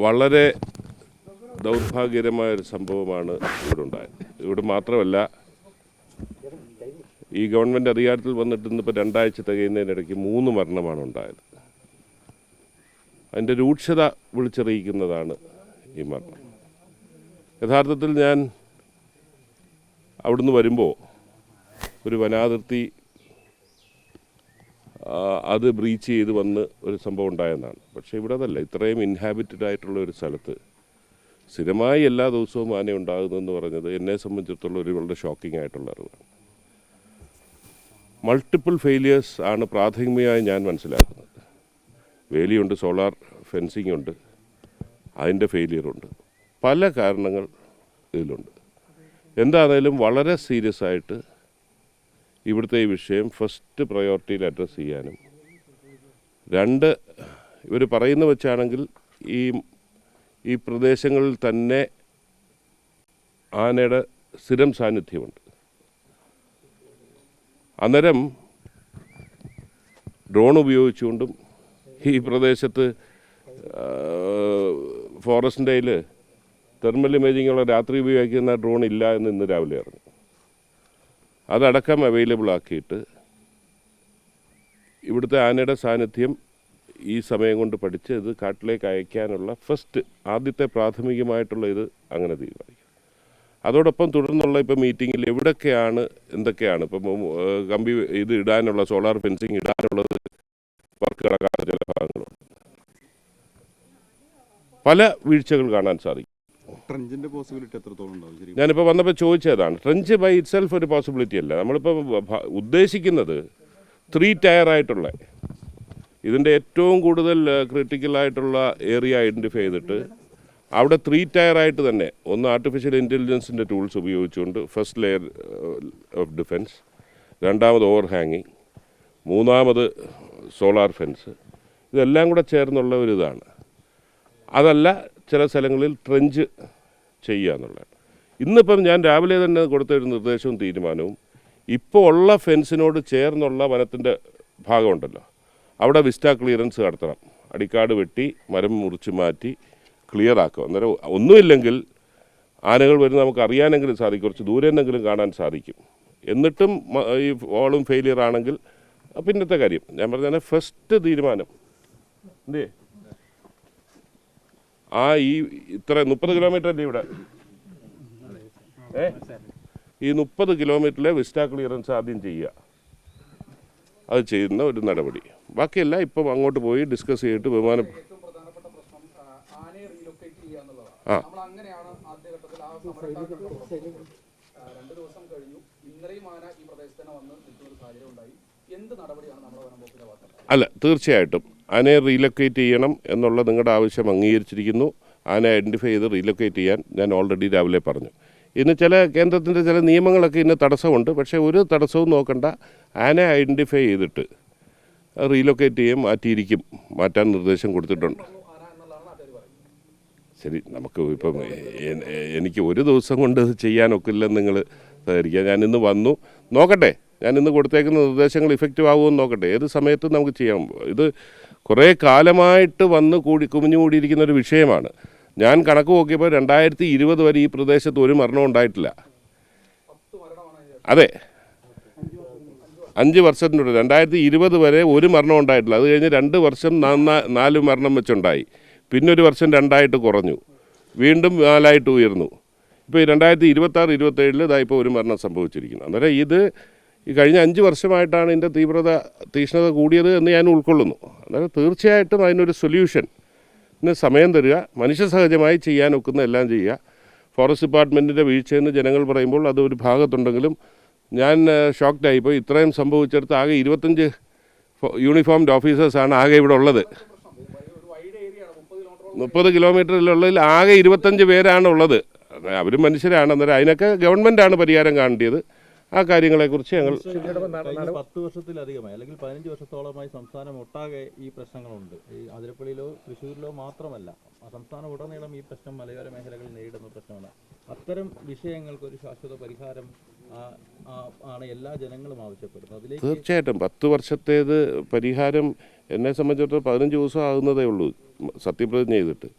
വളരെ ദൗർഭാഗ്യകരമായൊരു സംഭവമാണ് ഇവിടെ ഉണ്ടായത്. ഇവിടെ മാത്രമല്ല, ഈ ഗവൺമെൻറ് അധികാരത്തിൽ വന്നിട്ട് ഇന്നിപ്പോൾ 2 ആഴ്ച തികയുന്നതിനിടയ്ക്ക് 3 മരണമാണ് ഉണ്ടായത്. അതിൻ്റെ രൂക്ഷത വിളിച്ചറിയിക്കുന്നതാണ് ഈ മരണം. യഥാർത്ഥത്തിൽ ഞാൻ അവിടുന്ന് വരുമ്പോൾ ഒരു വനാതിർത്തി അത് ബ്രീച്ച് ചെയ്ത് വന്ന് ഒരു സംഭവം ഉണ്ടായെന്നാണ്. പക്ഷേ ഇവിടെ അതല്ല. ഇത്രയും ഇൻഹാബിറ്റഡ് ആയിട്ടുള്ള ഒരു സ്ഥലത്ത് സ്ഥിരമായി എല്ലാ ദിവസവും ആന ഉണ്ടാകുന്നതെന്ന് പറഞ്ഞത് എന്നെ സംബന്ധിച്ചിടത്തോളം ഒരു വളരെ ഷോക്കിംഗ് ആയിട്ടുള്ള അറിവാണ്. മൾട്ടിപ്പിൾ ഫെയിലിയേഴ്സ് ആണ് പ്രാഥമികമായി ഞാൻ മനസ്സിലാക്കുന്നത്. വേലിയുണ്ട്, സോളാർ ഫെൻസിങ് ഉണ്ട്, അതിൻ്റെ ഫെയിലിയറുണ്ട്, പല കാരണങ്ങൾ ഇതിലുണ്ട്. എന്താണേലും വളരെ സീരിയസ് ആയിട്ട് ഇവിടുത്തെ ഈ വിഷയം ഫസ്റ്റ് പ്രയോറിറ്റിയിൽ അഡ്രസ്സ് ചെയ്യാനും, 2 ഇവർ പറയുന്ന വെച്ചാണെങ്കിൽ ഈ പ്രദേശങ്ങളിൽ തന്നെ ആനയുടെ സ്ഥിരം സാന്നിധ്യമുണ്ട്. അന്നേരം ഡ്രോൺ ഉപയോഗിച്ചുകൊണ്ടും ഈ പ്രദേശത്ത് ഫോറസ്റ്റിൻ്റെ കയ്യിൽ തെർമൽ ഇമേജിങ്ങുള്ള രാത്രി ഉപയോഗിക്കുന്ന ഡ്രോൺ ഇല്ല എന്ന് ഇന്ന് രാവിലെ അറിഞ്ഞു. അതടക്കം അവൈലബിൾ ആക്കിയിട്ട് ഇവിടുത്തെ ആനയുടെ സാന്നിധ്യം ഈ സമയം കൊണ്ട് പഠിച്ച് ഇത് കാട്ടിലേക്ക് അയക്കാനുള്ള ആദ്യത്തെ പ്രാഥമികമായിട്ടുള്ള ഇത് അങ്ങനെ തീരുമാനിക്കും. അതോടൊപ്പം തുടർന്നുള്ള ഇപ്പോൾ മീറ്റിങ്ങിൽ എന്തൊക്കെയാണ് ഇപ്പം കമ്പി ഇത് ഇടാനുള്ള സോളാർ ഫെൻസിങ് ഇടാനുള്ളത് വർക്ക് നടക്കാത്ത ചില ഭാഗങ്ങളുണ്ട്. പല വീഴ്ചകൾ കാണാൻ സാധിക്കും. ട്രെഞ്ചിന്റെ പോസിബിലിറ്റി എത്രത്തോളം ഉണ്ടാവും? ഞാനിപ്പോൾ വന്നപ്പോൾ ചോദിച്ചതാണ്. ട്രെഞ്ച് ബൈ ഇറ്റ് സെൽഫ് ഒരു പോസിബിലിറ്റി അല്ല. നമ്മളിപ്പോൾ ഉദ്ദേശിക്കുന്നത് 3 ടയറായിട്ടുള്ള ഇതിൻ്റെ ഏറ്റവും കൂടുതൽ ക്രിട്ടിക്കലായിട്ടുള്ള ഏരിയ ഐഡൻറ്റിഫൈ ചെയ്തിട്ട് അവിടെ 3 ടയറായിട്ട് തന്നെ ഒന്ന് ആർട്ടിഫിഷ്യൽ ഇൻ്റലിജൻസിൻ്റെ ടൂൾസ് ഉപയോഗിച്ചുകൊണ്ട് ഫസ്റ്റ് ലെയർ ഓഫ് ഡിഫെൻസ്, 2ാമത് ഓവർ ഹാങ്ങിങ്, 3ാമത് സോളാർ ഫെൻസ്, ഇതെല്ലാം കൂടെ ചേർന്നുള്ള ഒരിതാണ്. അതല്ല, ചില സ്ഥലങ്ങളിൽ ട്രെഞ്ച് ചെയ്യുക എന്നുള്ളതാണ്. ഇന്നിപ്പം ഞാൻ രാവിലെ തന്നെ കൊടുത്ത ഒരു നിർദ്ദേശവും തീരുമാനവും ഇപ്പോൾ ഉള്ള ഫെൻസിനോട് ചേർന്നുള്ള വനത്തിൻ്റെ ഭാഗമുണ്ടല്ലോ, അവിടെ വിസ്റ്റ ക്ലിയറൻസ് നടത്തണം. അടിക്കാട് വെട്ടി മരം മുറിച്ച് മാറ്റി ക്ലിയർ ആക്കുക. അന്നേരം ഒന്നുമില്ലെങ്കിൽ ആനകൾ വരുന്ന നമുക്ക് അറിയാനെങ്കിലും സാധിക്കും, കുറച്ച് ദൂരെ നിന്നെങ്കിലും കാണാൻ സാധിക്കും. എന്നിട്ടും ഈ വാളും ഫെയിലിയർ ആണെങ്കിൽ പിന്നത്തെ കാര്യം ഞാൻ പറഞ്ഞാൽ ഫസ്റ്റ് തീരുമാനം എന്തേ ഇത്ര 30 കിലോമീറ്റർ അല്ലേ ഇവിടെ, ഈ 30 കിലോമീറ്ററിലെ വിസ്റ്റ ക്ലിയറൻസ് ആദ്യം ചെയ്യുക. അത് ചെയ്യുന്ന ഒരു നടപടി. ബാക്കിയെല്ലാം ഇപ്പം അങ്ങോട്ട് പോയി ഡിസ്കസ് ചെയ്തിട്ട് വിമാനം അല്ല, തീർച്ചയായിട്ടും ആനയെ റീലൊക്കേറ്റ് ചെയ്യണം എന്നുള്ള നിങ്ങളുടെ ആവശ്യം അംഗീകരിച്ചിരിക്കുന്നു. ആനയെ ഐഡൻറ്റിഫൈ ചെയ്ത് റീലൊക്കേറ്റ് ചെയ്യാൻ ഞാൻ ഓൾറെഡി രാവിലെ പറഞ്ഞു. ഇന്ന് കേന്ദ്രത്തിൻ്റെ ചില നിയമങ്ങളൊക്കെ ഇന്ന് തടസ്സമുണ്ട്. പക്ഷേ ഒരു തടസ്സവും നോക്കണ്ട, ആനയെ ഐഡൻറ്റിഫൈ ചെയ്തിട്ട് റീലൊക്കേറ്റ് ചെയ്യാൻ മാറ്റാൻ നിർദ്ദേശം കൊടുത്തിട്ടുണ്ട്. ശരി, നമുക്ക് ഇപ്പം എനിക്ക് ഒരു ദിവസം കൊണ്ട് ചെയ്യാനൊക്കില്ലെന്ന് നിങ്ങൾ സഹകരിക്കുക. ഞാനിന്ന് വന്നു, നോക്കട്ടെ, ഞാനിന്ന് കൊടുത്തേക്കുന്ന നിർദ്ദേശങ്ങൾ ഇഫക്റ്റീവ് ആകുമെന്ന് നോക്കട്ടെ. ഏത് സമയത്തും നമുക്ക് ചെയ്യാം. ഇത് കുറേ കാലമായിട്ട് കുമിഞ്ഞു കൂടിയിരിക്കുന്ന ഒരു വിഷയമാണ്. ഞാൻ കണക്ക് നോക്കിയപ്പോൾ 2020 വരെ ഈ പ്രദേശത്ത് ഒരു മരണവും ഉണ്ടായിട്ടില്ല. അതെ, 5 വർഷത്തിനുള്ളിൽ 2020 വരെ ഒരു മരണം ഉണ്ടായിട്ടില്ല. അത് കഴിഞ്ഞ് 2 വർഷം 4 മരണം വെച്ചുണ്ടായി. പിന്നെ ഒരു വർഷം 2ആയിട്ട് കുറഞ്ഞു, വീണ്ടും 4ആയിട്ട് ഉയർന്നു. ഇപ്പോൾ ഈ 2026-27 ഇതായിപ്പോൾ ഒരു മരണം സംഭവിച്ചിരിക്കുന്നു. അന്നേരം ഇത് ഈ കഴിഞ്ഞ 5 വർഷമായിട്ടാണ് ഇതിൻ്റെ തീക്ഷ്ണത കൂടിയത് എന്ന് ഞാൻ ഉൾക്കൊള്ളുന്നു. അന്നേരം തീർച്ചയായിട്ടും അതിനൊരു സൊല്യൂഷന് സമയം തരിക, മനുഷ്യസഹജമായി ചെയ്യാനൊക്കുന്ന എല്ലാം ചെയ്യുക. ഫോറസ്റ്റ് ഡിപ്പാർട്ട്മെൻറ്റിൻ്റെ വീഴ്ചയെന്ന് ജനങ്ങൾ പറയുമ്പോൾ അത് ഒരു ഭാഗത്തുണ്ടെങ്കിലും ഞാൻ ഷോക്ക്ഡായിപ്പോൾ. ഇത്രയും സംഭവിച്ചെടുത്ത് ആകെ 25 യൂണിഫോംഡ് ഓഫീസേഴ്സാണ് ആകെ ഇവിടെ ഉള്ളത്. 30 കിലോമീറ്ററിലുള്ളതിൽ ആകെ 25 പേരാണ് ഉള്ളത്. അവർ മനുഷ്യരാണ്. അന്നേരം അതിനൊക്കെ ഗവൺമെൻറ്റാണ് പരിഹാരം കാണേണ്ടത്. ആ കാര്യങ്ങളെക്കുറിച്ച് ഞങ്ങൾ 10 വർഷത്തിലധികമായി അല്ലെങ്കിൽ 15 വർഷത്തോളമായി സംസ്ഥാനം ഒട്ടാകെ ഈ പ്രശ്നങ്ങളുണ്ട്. ഈ അതിരപ്പള്ളിയിലോ തൃശ്ശൂരിലോ മാത്രമല്ല, സംസ്ഥാനം ഉടനീളം ഈ പ്രശ്നം മലയോര മേഖലകളിൽ നേരിടുന്ന പ്രശ്നമാണ്. അത്തരം വിഷയങ്ങൾക്കൊരു ശാശ്വത പരിഹാരം ആണ് എല്ലാ ജനങ്ങളും ആവശ്യപ്പെടുന്നത്. അതിലേക്ക് തീർച്ചയായിട്ടും 10 വർഷത്തേത് പരിഹാരം എന്നെ സംബന്ധിച്ചിടത്തോളം 15 ദിവസം ആകുന്നതേ ഉള്ളൂ സത്യപ്രതിജ്ഞ ചെയ്തിട്ട്.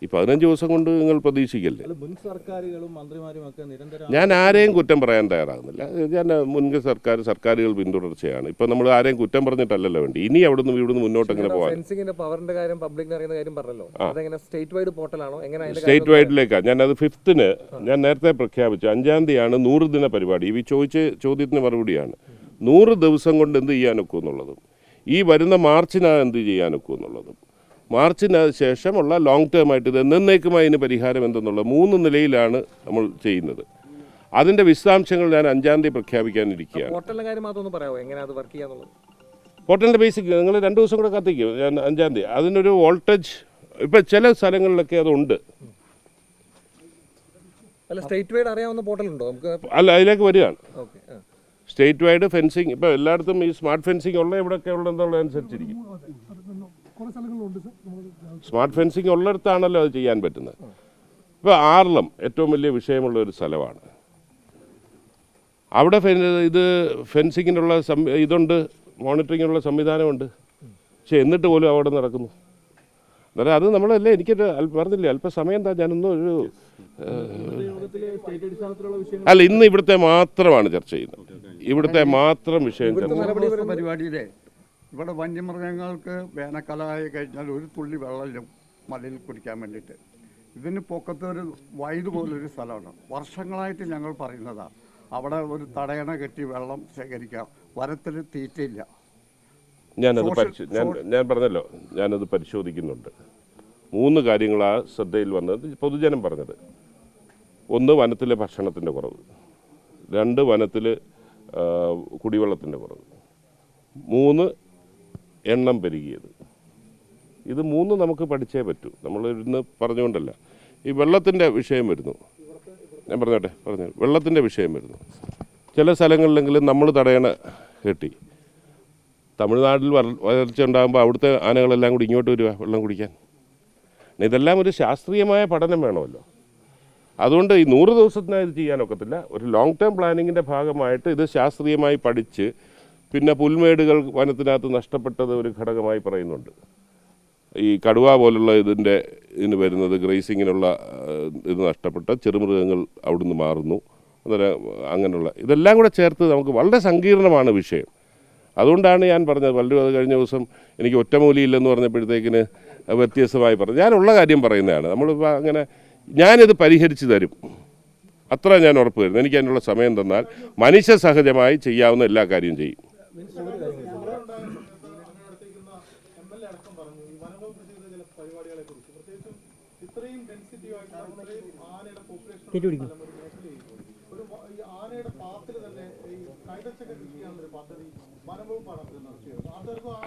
ഈ 15 ദിവസം കൊണ്ട് നിങ്ങൾ പ്രതീക്ഷിക്കല്ലേ? അല്ല, മുൻ സർക്കാരുകളും മന്ത്രിമാരും ഒക്കെ നിരന്തരം ഞാൻ ആരെയും കുറ്റം പറയാൻ തയ്യാറാകുന്നില്ല. ഞാൻ മുൻകെ സർക്കാരുകൾ പിന്തുടർച്ചയാണ്. ഇപ്പം നമ്മൾ ആരെയും കുറ്റം പറഞ്ഞിട്ടല്ലല്ലോ വേണ്ടി. ഇനി ഇവിടുന്ന് മുന്നോട്ട് എങ്ങനെ പോകാൻ? ഫെൻസിങ്ങിന്റെ പവറിന്റെ കാര്യം പബ്ലിക്കിന് അറിയുന്ന കാര്യം പറഞ്ഞല്ലോ. അതെങ്ങനെ സ്റ്റേറ്റ് വൈഡ് പോർട്ടലാണോ? എങ്ങനെ സ്റ്റേറ്റ് വൈഡിലേക്കാണ്. ഞാനത് 5th ഞാൻ നേരത്തെ പ്രഖ്യാപിച്ചു. 5-ാം തീയതിയാണ് 100 ദിന പരിപാടി. ഈ ചോദ്യത്തിന് മറുപടിയാണ്. 100 ദിവസം കൊണ്ട് എന്ത് ചെയ്യാനൊക്കും എന്നുള്ളതും ഈ വരുന്ന മാർച്ചിനകം എന്ത് ചെയ്യാനൊക്കും എന്നുള്ളതും മാർച്ചിന് ശേഷമുള്ള ലോങ് ടേം ആയിട്ട് ഇത് എന്നേക്കുമായി ഇതിന് പരിഹാരം എന്തെന്നുള്ള 3 നിലയിലാണ് നമ്മൾ ചെയ്യുന്നത്. അതിൻ്റെ വിശദാംശങ്ങൾ ഞാൻ 5-ാം തീയതി പ്രഖ്യാപിക്കാനിരിക്കുകയാണ്. പോർട്ടലിന്റെ കാര്യം മാത്രം ഒന്ന് പറയാമോ, എങ്ങനെ അത് വർക്ക് ചെയ്യാന്നുള്ളത്? പോർട്ടലിൻ്റെ ബേസിക് നിങ്ങൾ 2 ദിവസം കൂടെ കാത്തിക്കും. ഞാൻ 5-ാം തീയതി അതിനൊരു വോൾട്ടേജ് ഇപ്പം ചില സ്ഥലങ്ങളിലൊക്കെ അതുണ്ട്. അല്ല, സ്റ്റേറ്റ് വൈഡ് അറിയാവുന്ന പോർട്ടൽ ഉണ്ടോ നമുക്ക്? അല്ല, അതിലേക്ക് വരികയാണ്. ഓക്കെ. സ്റ്റേറ്റ് വൈഡ് ഫെൻസിങ് ഇപ്പോൾ എല്ലായിടത്തും ഈ സ്മാർട്ട് ഫെൻസിങ് ഉള്ള എവിടെയൊക്കെ ഉള്ളതെന്നുള്ളതനുസരിച്ചിരിക്കും. സ്മാർട്ട് ഫെൻസിങ് ഉള്ളിടത്താണല്ലോ അത് ചെയ്യാൻ പറ്റുന്നത്. ഇപ്പോൾ ആർലം ഏറ്റവും വലിയ വിഷയമുള്ള ഒരു സ്ഥലമാണ്. അവിടെ ഇത് ഫെൻസിങ്ങിനുള്ള ഇതുണ്ട്, മോണിറ്ററിങ്ങിനുള്ള സംവിധാനമുണ്ട്. പക്ഷെ എന്നിട്ട് പോലും അവിടെ നടക്കുന്നു. അന്നേരം അത് നമ്മളല്ലേ എനിക്കൊരു പറഞ്ഞില്ലേ അല്പസമയം എന്താ ഞാനൊന്നും ഒരു അല്ല, ഇന്ന് ഇവിടുത്തെ മാത്രമാണ് ചർച്ച ചെയ്യുന്നത്. ഇവിടുത്തെ മാത്രം വിഷയം ചർച്ച. പരിപാടിയിലെ ഇവിടെ വന്യമൃഗങ്ങൾക്ക് വേനൽക്കാലമായി കഴിഞ്ഞാൽ ഒരു തുള്ളി വെള്ളം മലയിൽ കുടിക്കാൻ വേണ്ടിയിട്ട് ഇതിന് പൊക്കത്ത് ഒരു വയൽ പോലൊരു സ്ഥലമാണ്. വർഷങ്ങളായിട്ട് ഞങ്ങൾ പറയുന്നതാണ് അവിടെ ഒരു തടയണ കെട്ടി വെള്ളം ശേഖരിക്കാം. വനത്തിൽ തീറ്റയില്ല. ഞാൻ പറഞ്ഞല്ലോ, ഞാനത് പരിശോധിക്കുന്നുണ്ട്. 3 കാര്യങ്ങളാണ് ശ്രദ്ധയിൽ വന്നത്, പൊതുജനം പറഞ്ഞത്. 1, വനത്തിലെ ഭക്ഷണത്തിൻ്റെ കുറവ്. 2, വനത്തിൽ കുടിവെള്ളത്തിൻ്റെ കുറവ്. 3, എണ്ണം പെരുകിയത്. ഇത് 3 നമുക്ക് പഠിച്ചേ പറ്റൂ. നമ്മൾ ഇന്ന് പറഞ്ഞുകൊണ്ടല്ല. ഈ വെള്ളത്തിൻ്റെ വിഷയം വരുന്നു. ഞാൻ പറഞ്ഞു വെള്ളത്തിൻ്റെ വിഷയം വരുന്നു. ചില സ്ഥലങ്ങളിലെങ്കിലും നമ്മൾ തടയണ കെട്ടി. തമിഴ്നാട്ടിൽ വരൾച്ച ഉണ്ടാകുമ്പോൾ അവിടുത്തെ ആനകളെല്ലാം കൂടി ഇങ്ങോട്ട് വരിക വെള്ളം കുടിക്കാൻ. ഇതെല്ലാം ഒരു ശാസ്ത്രീയമായ പഠനം വേണമല്ലോ. അതുകൊണ്ട് ഈ 100 ദിവസത്തിനായി ഇത് ചെയ്യാനൊക്കത്തില്ല. ഒരു ലോങ് ടേം പ്ലാനിങ്ങിൻ്റെ ഭാഗമായിട്ട് ഇത് ശാസ്ത്രീയമായി പഠിച്ച് പിന്നെ പുൽമേടുകൾ വനത്തിനകത്ത് നഷ്ടപ്പെട്ടത് ഒരു ഘടകമായി പറയുന്നുണ്ട്. ഈ കടുവ പോലുള്ള ഇതിന് വരുന്നത് ഗ്രേസിങ്ങിനുള്ള ഇത് നഷ്ടപ്പെട്ട ചെറുമൃഗങ്ങൾ അവിടുന്ന് മാറുന്നു. അന്നേരം അങ്ങനെയുള്ള ഇതെല്ലാം കൂടെ ചേർത്ത് നമുക്ക് വളരെ സങ്കീർണമാണ് വിഷയം. അതുകൊണ്ടാണ് ഞാൻ പറഞ്ഞത്. പലരും അത് കഴിഞ്ഞ ദിവസം എനിക്ക് ഒറ്റമൂലിയില്ലെന്ന് പറഞ്ഞപ്പോഴത്തേക്കിന് വ്യത്യസ്തമായി പറഞ്ഞു. ഞാനുള്ള കാര്യം പറയുന്നതാണ്. നമ്മളിപ്പോൾ അങ്ങനെ ഞാനിത് പരിഹരിച്ച് തരും, അത്ര ഞാൻ ഉറപ്പ് തരുന്നു. എനിക്ക് അതിനുള്ള സമയം തന്നാൽ മനുഷ്യ സഹജമായി ചെയ്യാവുന്ന എല്ലാ കാര്യവും ചെയ്യും.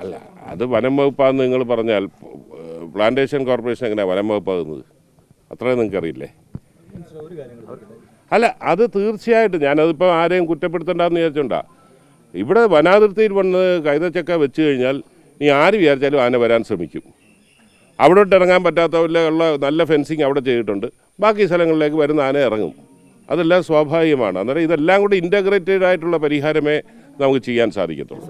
അല്ല, അത് വനം വകുപ്പാന്ന് നിങ്ങൾ പറഞ്ഞാൽ പ്ലാന്റേഷൻ കോർപ്പറേഷൻ എങ്ങനെയാണ് വനം വകുപ്പാകുന്നത്? അത്രയും നിങ്ങൾക്കറിയില്ലേ? അല്ല, അത് തീർച്ചയായിട്ടും ഞാനതിപ്പോൾ ആരെയും കുറ്റപ്പെടുത്തണ്ടെന്ന് വിചാരിച്ചോണ്ടാ. ഇവിടെ വനാതിർത്തിയിൽ വന്ന് കൈതച്ചക്ക വെച്ച് കഴിഞ്ഞാൽ നീ ആര് വിചാരിച്ചാലും ആന വരാൻ ശ്രമിക്കും. അവിടോട്ട് ഇറങ്ങാൻ പറ്റാത്തവരിലുള്ള നല്ല ഫെൻസിങ് അവിടെ ചെയ്തിട്ടുണ്ട്. ബാക്കി സ്ഥലങ്ങളിലേക്ക് വരുന്ന ആന ഇറങ്ങും. അതെല്ലാം സ്വാഭാവികമാണ്. അന്നേരം ഇതെല്ലാം കൂടി ഇൻ്റഗ്രേറ്റഡ് ആയിട്ടുള്ള പരിഹാരമേ നമുക്ക് ചെയ്യാൻ സാധിക്കത്തുള്ളൂ.